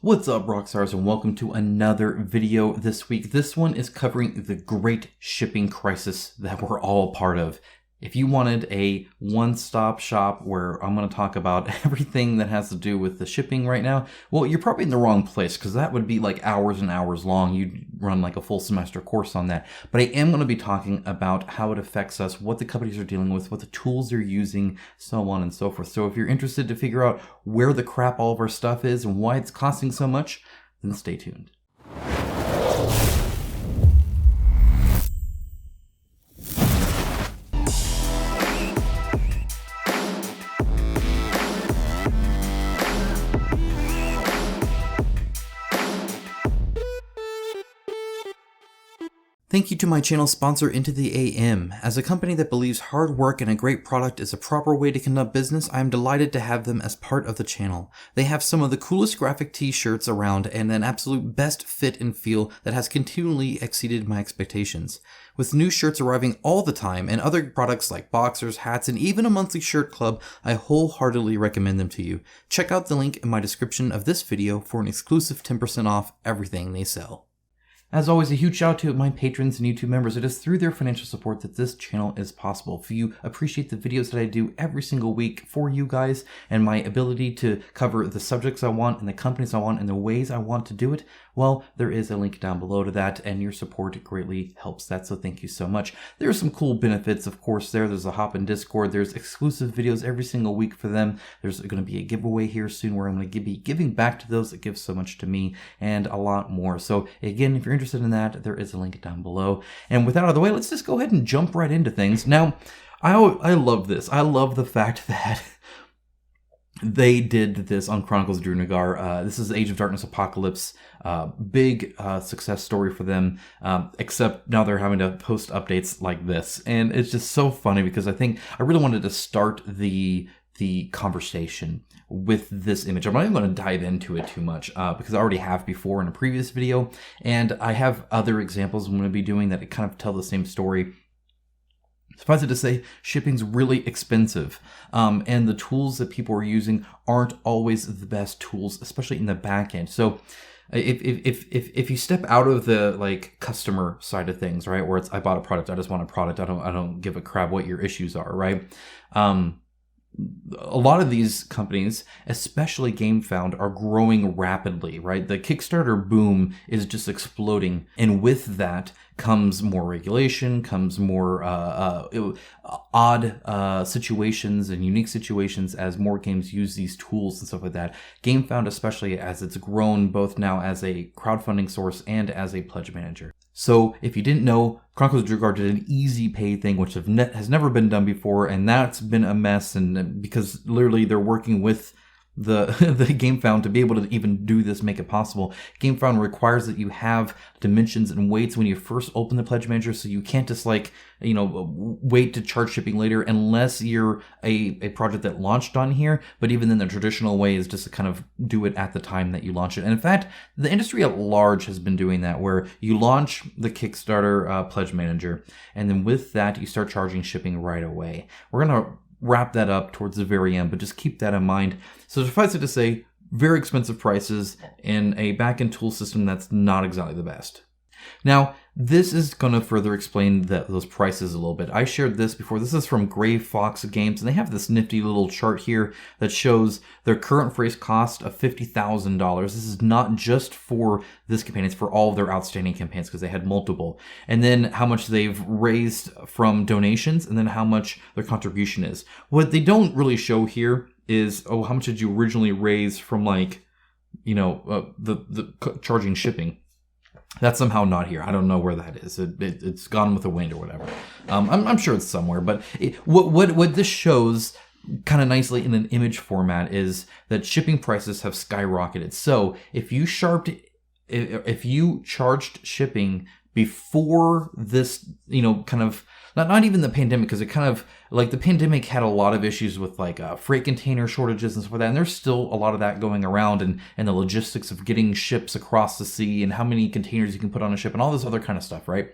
What's up, Rockstars, and welcome to another video this week. This one is covering the great shipping crisis that we're all part of. If you wanted a one-stop shop where I'm going to talk about everything that has to do with the shipping right now, well, you're probably in the wrong place, because that would be like hours and hours long. You'd run like a full semester course on that. But I am going to be talking about how it affects us, what the companies are dealing with, what the tools they're using, so on and so forth. So if you're interested to figure out where the crap all of our stuff is and why it's costing so much, then stay tuned. Thank you to my channel sponsor, Into the AM. As a company that believes hard work and a great product is a proper way to conduct business, I am delighted to have them as part of the channel. They have some of the coolest graphic t-shirts around and an absolute best fit and feel that has continually exceeded my expectations. With new shirts arriving all the time and other products like boxers, hats, and even a monthly shirt club, I wholeheartedly recommend them to you. Check out the link in my description of this video for an exclusive 10% off everything they sell. As always, a huge shout out to my patrons and YouTube members. It is through their financial support that this channel is possible. If you appreciate the videos that I do every single week for you guys and my ability to cover the subjects I want and the companies I want and the ways I want to do it, well, there is a link down below to that, and your support greatly helps that, so thank you so much. There are some cool benefits, of course. There's a hop in Discord. There's exclusive videos every single week for them. There's going to be a giveaway here soon where I'm going to be giving back to those that give so much to me, and a lot more. So again, if you're interested in that, there is a link down below. And with that out of the way, let's just go ahead and jump right into things. Now, I love this. I love the fact that they did this on Chronicles of Drunagar. This is Age of Darkness Apocalypse. Big success story for them, except now they're having to post updates like this. And it's just so funny because I really wanted to start the conversation with this image. I'm not even going to dive into it too much because I already have before in a previous video. And I have other examples I'm going to be doing that kind of tell the same story. Suffice it to say, shipping's really expensive, and the tools that people are using aren't always the best tools, especially in the back end. So if you step out of the like customer side of things, right, where it's I bought a product, I just want a product, I don't give a crap what your issues are, right? A lot of these companies, especially GameFound, are growing rapidly, right? The Kickstarter boom is just exploding. And with that comes more regulation, comes more odd situations and unique situations as more games use these tools and stuff like that. GameFound, especially as it's grown both now as a crowdfunding source and as a pledge manager. So if you didn't know, Chronicles of Drunagar did an easy pay thing, which has never been done before, and that's been a mess. And because literally they're working with the GameFound to be able to even do this, make it possible. GameFound requires that you have dimensions and weights when you first open the pledge manager, so you can't just like, wait to charge shipping later unless you're a project that launched on here. But even then, the traditional way is just to kind of do it at the time that you launch it. And in fact, the industry at large has been doing that, where you launch the Kickstarter pledge manager, and then with that, you start charging shipping right away. We're going to wrap that up towards the very end, but just keep that in mind. So suffice it to say, very expensive prices in a back-end tool system that's not exactly the best. Now, this is going to further explain those prices a little bit. I shared this before. This is from Gray Fox Games, and they have this nifty little chart here that shows their current phrase cost of $50,000. This is not just for this campaign, it's for all of their outstanding campaigns because they had multiple. And then how much they've raised from donations, and then how much their contribution is. What they don't really show here is, how much did you originally raise from the charging shipping? That's somehow not here. I don't know where that is. It's gone with the wind or whatever. I'm sure it's somewhere. But what this shows kind of nicely in an image format is that shipping prices have skyrocketed. So if you charged shipping before this, kind of not even the pandemic, because it kind of like the pandemic had a lot of issues with like freight container shortages and stuff like that, and there's still a lot of that going around, and the logistics of getting ships across the sea and how many containers you can put on a ship and all this other kind of stuff, right?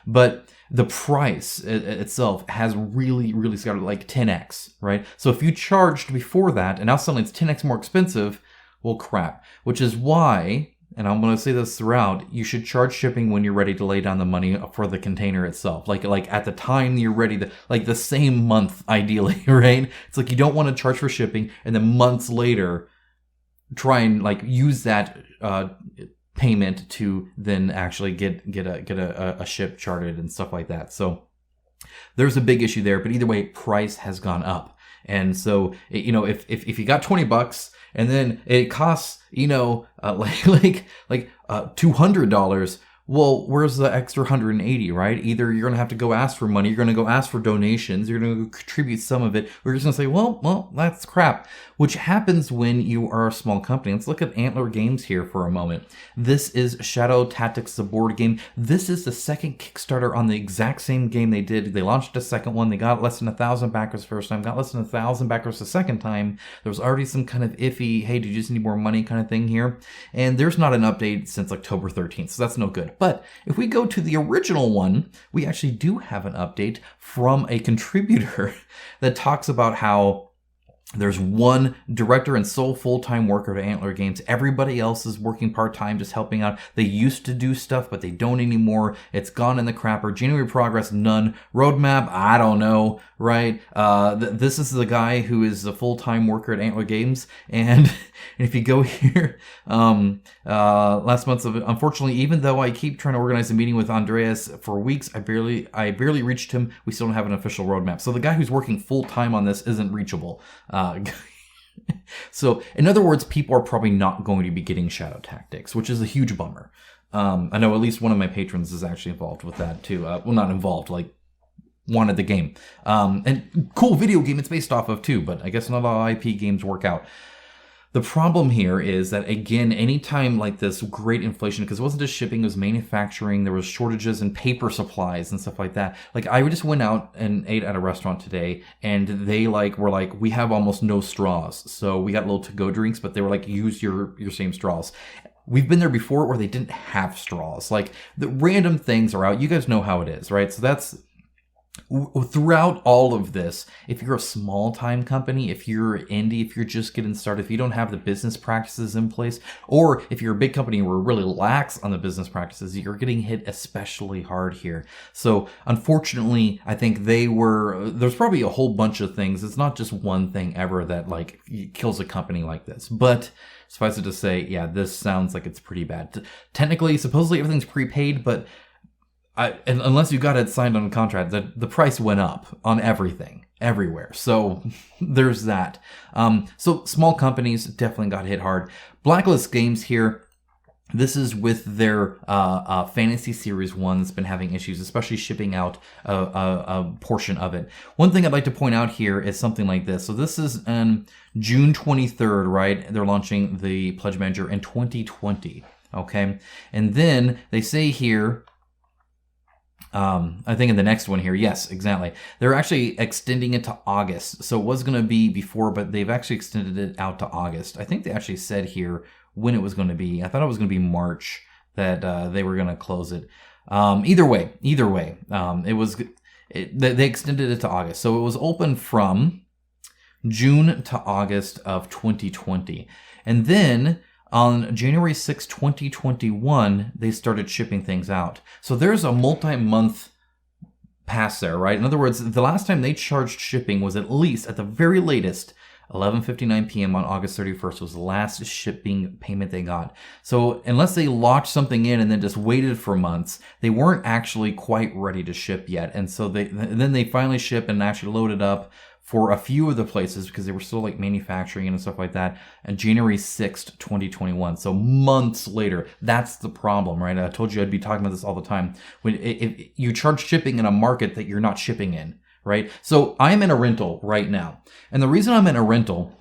But the price itself has really skyrocketed, like 10x, right? So if you charged before that and now suddenly it's 10x more expensive, Well, crap. Which is why, and I'm going to say this throughout, you should charge shipping when you're ready to lay down the money for the container itself. Like at the time you're ready to, like the same month, ideally, right? It's like you don't want to charge for shipping and then months later try and like use that payment to then actually get a ship chartered and stuff like that. So there's a big issue there, but either way, price has gone up. And so, you know, if you got $20 and then it costs, you know, $200, well, where's the extra 180, right? Either you're going to have to go ask for money, you're going to go ask for donations, you're going to contribute some of it, or you're just going to say, well, that's crap, which happens when you are a small company. Let's look at Antler Games here for a moment. This is Shadow Tactics, the board game. This is the second Kickstarter on the exact same game they did. They launched a second one. They got less than 1,000 backers the first time, got less than 1,000 backers the second time. There was already some kind of iffy, hey, do you just need more money kind of thing here? And there's not an update since October 13th, so that's no good. But if we go to the original one, we actually do have an update from a contributor that talks about how there's one director and sole full-time worker at Antler Games. Everybody else is working part-time, just helping out. They used to do stuff, but they don't anymore. It's gone in the crapper. January progress, none. Roadmap, I don't know, right? This is the guy who is a full-time worker at Antler Games. And if you go here, last month, unfortunately, even though I keep trying to organize a meeting with Andreas for weeks, I barely reached him. We still don't have an official roadmap. So the guy who's working full-time on this isn't reachable. So, in other words, people are probably not going to be getting Shadow Tactics, which is a huge bummer. I know at least one of my patrons is actually involved with that too. Well, not involved, like wanted the game. And cool video game it's based off of too, but I guess not all IP games work out. The problem here is that, again, anytime like this great inflation, because it wasn't just shipping, it was manufacturing, there was shortages in paper supplies and stuff like that. Like, I just went out and ate at a restaurant today, and they were like, we have almost no straws. So we got little to-go drinks, but they were like, use your same straws. We've been there before where they didn't have straws. Like, the random things are out. You guys know how it is, right? So that's... Throughout all of this, if you're a small time company, if you're indie, if you're just getting started, if you don't have the business practices in place, or if you're a big company and we're really lax on the business practices, you're getting hit especially hard here. So unfortunately, I think there's probably a whole bunch of things. It's not just one thing ever that like kills a company like this, but suffice it to say, yeah, this sounds like it's pretty bad. Technically, supposedly everything's prepaid, but and unless you got it signed on a contract, the price went up on everything, everywhere. So there's that. So small companies definitely got hit hard. Blacklist Games here. This is with their Fantasy Series 1 that's been having issues, especially shipping out a portion of it. One thing I'd like to point out here is something like this. So this is on June 23rd, right? They're launching the Pledge Manager in 2020, okay? And then they say here... I think in the next one here, yes, exactly. They're actually extending it to August. So it was going to be before, but they've actually extended it out to August. I think they actually said here when it was going to be. I thought it was going to be March that they were going to close it. Either way, they extended it to August. So it was open from June to August of 2020. And then... on January 6, 2021, they started shipping things out. So there's a multi-month pass there, right? In other words, the last time they charged shipping was at least, at the very latest, 11:59 p.m. on August 31st was the last shipping payment they got. So unless they locked something in and then just waited for months, they weren't actually quite ready to ship yet. And so then they finally ship and actually loaded up for a few of the places because they were still like manufacturing and stuff like that. And January 6th, 2021. So months later, that's the problem, right? I told you I'd be talking about this all the time. When if you charge shipping in a market that you're not shipping in, right? So I am in a rental right now. And the reason I'm in a rental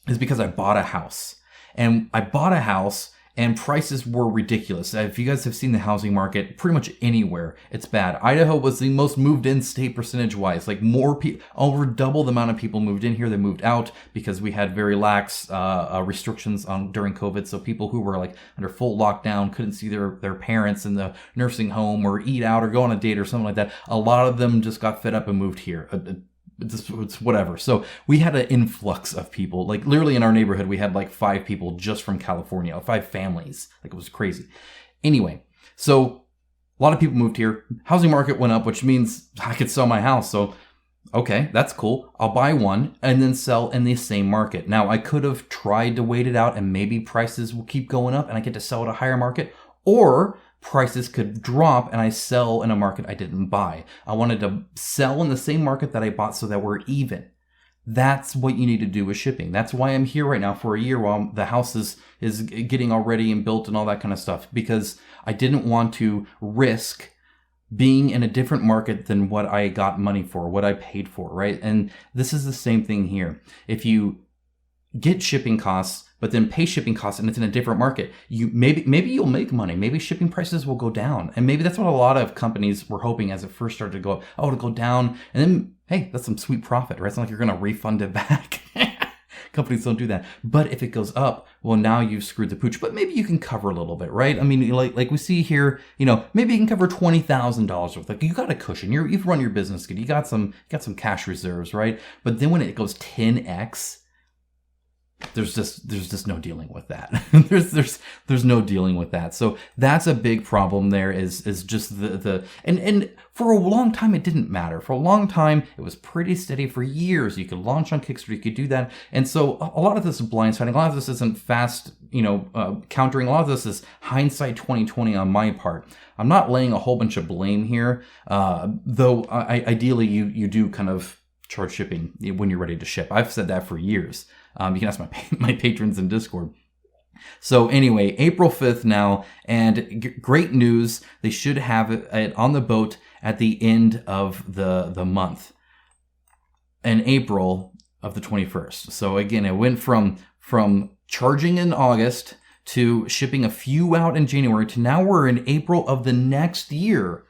is because I bought a house. And I bought a house and prices were ridiculous. If you guys have seen the housing market, pretty much anywhere, it's bad. Idaho was the most moved in state percentage-wise. Like more people, over double the amount of people moved in here than moved out because we had very lax restrictions during COVID. So people who were like under full lockdown couldn't see their parents in the nursing home or eat out or go on a date or something like that. A lot of them just got fed up and moved here. it's whatever. So we had an influx of people. Like literally in our neighborhood, we had like 5 people just from California, 5 families. Like it was crazy. Anyway, so a lot of people moved here. Housing market went up, which means I could sell my house. So, okay, that's cool. I'll buy one and then sell in the same market. Now, I could have tried to wait it out and maybe prices will keep going up and I get to sell at a higher market, or prices could drop and I sell in a market I didn't buy. I wanted to sell in the same market that I bought so that we're even. That's what you need to do with shipping. That's why I'm here right now for a year while the house is getting all ready and built and all that kind of stuff, because I didn't want to risk being in a different market than what I got money for, what I paid for, right? And this is the same thing here. If you get shipping costs, but then pay shipping costs and it's in a different market, you maybe you'll make money. Maybe shipping prices will go down. And maybe that's what a lot of companies were hoping as it first started to go up. Oh, it'll go down. And then, hey, that's some sweet profit, right? It's not like you're going to refund it back. Companies don't do that. But if it goes up, well, now you've screwed the pooch. But maybe you can cover a little bit, right? I mean, like we see here, maybe you can cover $20,000 worth. Like you got a cushion. You've run your business good. You got some cash reserves, right? But then when it goes 10x, there's just no dealing with that. there's no dealing with that. So that's a big problem there is just and for a long time it didn't matter. For a long time it was pretty steady for years. You could launch on Kickstarter, you could do that. And so a lot of this is blindsiding. A lot of this isn't fast, countering. A lot of this is hindsight 2020 on my part. I'm not laying a whole bunch of blame here, though ideally you do kind of charge shipping when you're ready to ship. I've said that for years. You can ask my patrons in Discord. So anyway, April 5th now, and great news. They should have it on the boat at the end of the month, in April of the 21st. So again, it went from charging in August to shipping a few out in January to now we're in April of the next year.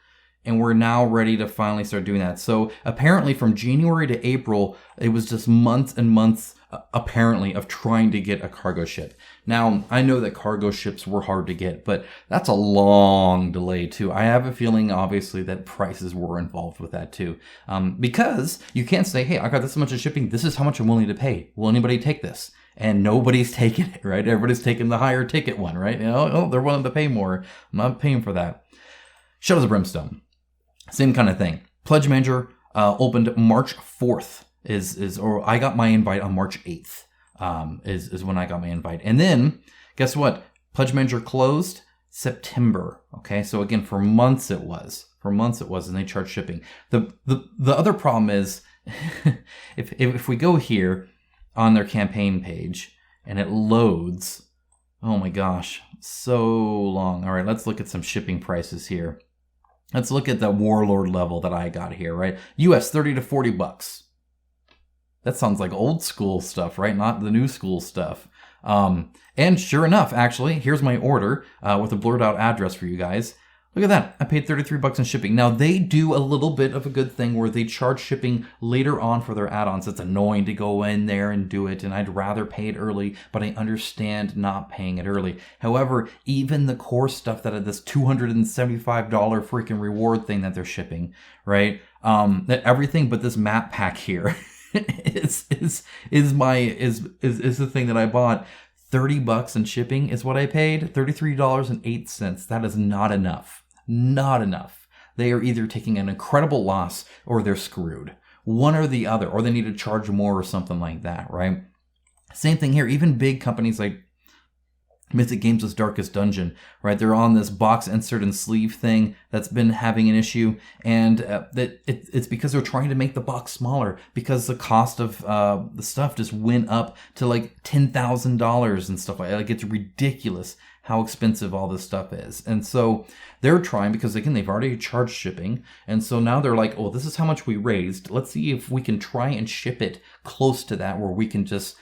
And we're now ready to finally start doing that. So apparently from January to April, it was just months and months, apparently, of trying to get a cargo ship. Now, I know that cargo ships were hard to get, but that's a long delay too. I have a feeling, obviously, that prices were involved with that too. Because you can't say, hey, I got this much of shipping. This is how much I'm willing to pay. Will anybody take this? And nobody's taking it, right? Everybody's taking the higher ticket one, right? They're willing to pay more. I'm not paying for that. Shadows of Brimstone. Same kind of thing. Pledge Manager opened March 4th or I got my invite on March 8th is when I got my invite. And then guess what? Pledge Manager closed September. Okay. So again, for months it was, and they charged shipping. The other problem is if we go here on their campaign page and it loads, oh my gosh, so long. All right. Let's look at some shipping prices here. Let's look at the Warlord level that I got here, right? US $30 to $40. That sounds like old school stuff, right? Not the new school stuff. And sure enough, actually, here's my order with a blurred out address for you guys. Look at that. I paid $33 in shipping. Now, they do a little bit of a good thing where they charge shipping later on for their add-ons. It's annoying to go in there and do it, and I'd rather pay it early, but I understand not paying it early. However, even the core stuff that had this $275 freaking reward thing that they're shipping, right? That everything but this map pack here is the thing that I bought. $30 in shipping is what I paid. $33.08. That is not enough. Not enough. They are either taking an incredible loss or they're screwed. One or the other, or they need to charge more or something like that, right? Same thing here. Even big companies like Mythic Games' Darkest Dungeon, right? They're on this box insert and sleeve thing that's been having an issue, and it's because they're trying to make the box smaller because the cost of the stuff just went up to like $10,000 and stuff like that. Like, it's ridiculous how expensive all this stuff is. And so they're trying, because again, they've already charged shipping. And so now they're like, oh, this is how much we raised. Let's see if we can try and ship it close to that where we can just,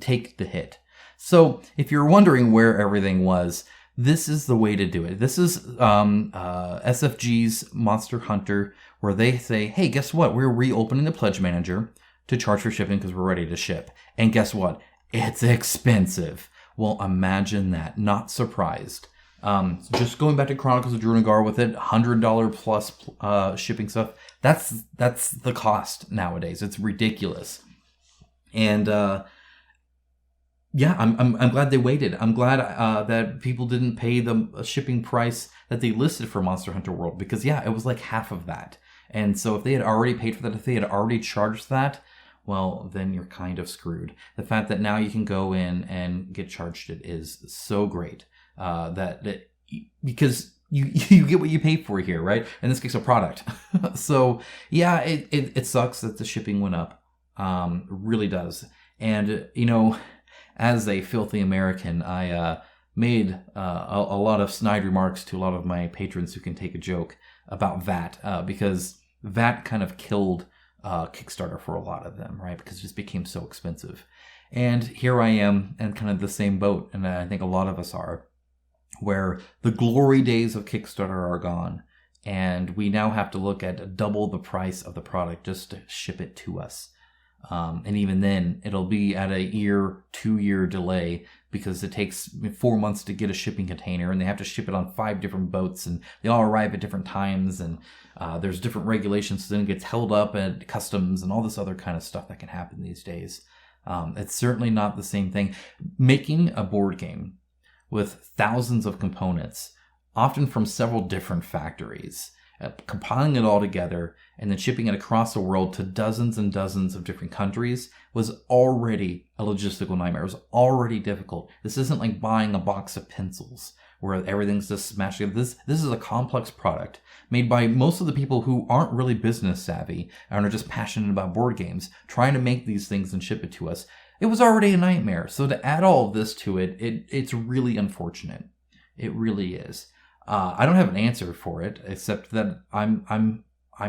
take the hit. So if you're wondering where everything was, this is the way to do it. This is SFG's Monster Hunter, where they say, hey, guess what? We're reopening the Pledge Manager to charge for shipping because we're ready to ship. And guess what? It's expensive. Well, imagine that. Not surprised. Just going back to Chronicles of Drunagar with it, $100 plus shipping stuff. That's the cost nowadays. It's ridiculous. And yeah, I'm glad they waited. I'm glad that people didn't pay the shipping price that they listed for Monster Hunter World, because yeah, it was like half of that. And so if they had already paid for that, if they had already charged that, well, then you're kind of screwed. The fact that now you can go in and get charged it is so great. Because you get what you pay for here, right? In this case, a product. So yeah, it sucks that the shipping went up. It really does. And as a filthy American, I made a lot of snide remarks to a lot of my patrons who can take a joke about VAT, because VAT kind of killed Kickstarter for a lot of them, right? Because it just became so expensive. And here I am in kind of the same boat, and I think a lot of us are, where the glory days of Kickstarter are gone, and we now have to look at double the price of the product just to ship it to us. And even then, it'll be at a 2-year delay, because it takes 4 months to get a shipping container, and they have to ship it on 5 different boats, and they all arrive at different times, and there's different regulations, so then it gets held up at customs and all this other kind of stuff that can happen these days. It's certainly not the same thing. Making a board game with thousands of components, often from several different factories, compiling it all together and then shipping it across the world to dozens and dozens of different countries was already a logistical nightmare. It was already difficult. This isn't like buying a box of pencils where everything's just smashed together. This is a complex product made by most of the people who aren't really business savvy and are just passionate about board games, trying to make these things and ship it to us. It was already a nightmare. So to add all of this to it, it's really unfortunate. It really is. I don't have an answer for it, except that I'm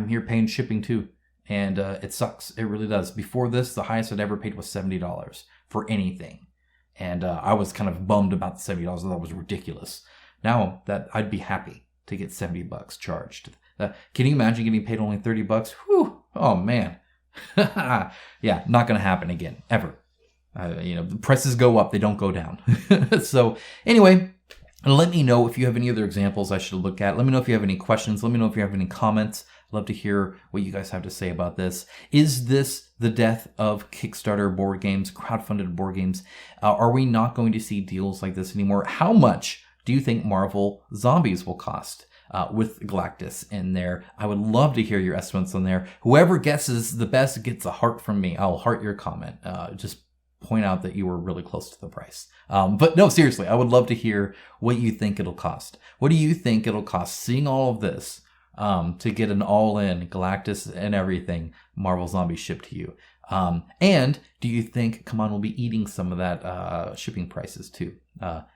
here paying shipping too, and it sucks. It really does. Before this, the highest I'd ever paid was $70 for anything, and I was kind of bummed about the $70. I thought it was ridiculous. Now that I'd be happy to get $70 charged. Can you imagine getting paid only $30? Whew! Oh man, yeah, not gonna happen again ever. The prices go up; they don't go down. So anyway. And let me know if you have any other examples I should look at. Let me know if you have any questions. Let me know if you have any comments. I'd love to hear what you guys have to say about this. Is this the death of Kickstarter board games, crowdfunded board games? Are we not going to see deals like this anymore? How much do you think Marvel Zombies will cost with Galactus in there? I would love to hear your estimates on there. Whoever guesses the best gets a heart from me. I'll heart your comment. Just point out that you were really close to the price. But no, seriously, I would love to hear what you think it'll cost. What do you think it'll cost, seeing all of this, to get an all-in Galactus and everything Marvel Zombies shipped to you? And do you think CMON will be eating some of that shipping prices too?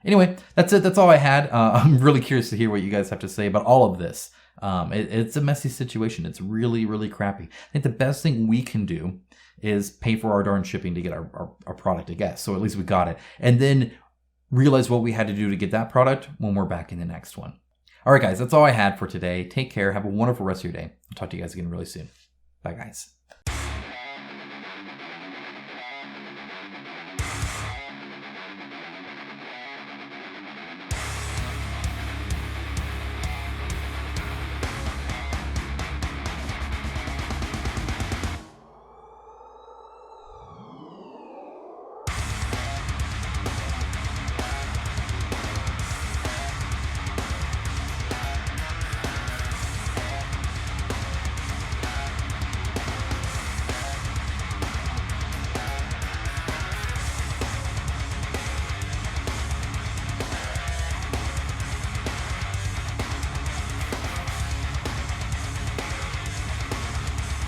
Anyway, that's it. That's all I had. I'm really curious to hear what you guys have to say about all of this. It's a messy situation. It's really, really crappy. I think the best thing we can do is pay for our darn shipping to get our product, I guess. So at least we got it. And then realize what we had to do to get that product when we're back in the next one. All right, guys, that's all I had for today. Take care. Have a wonderful rest of your day. I'll talk to you guys again really soon. Bye, guys.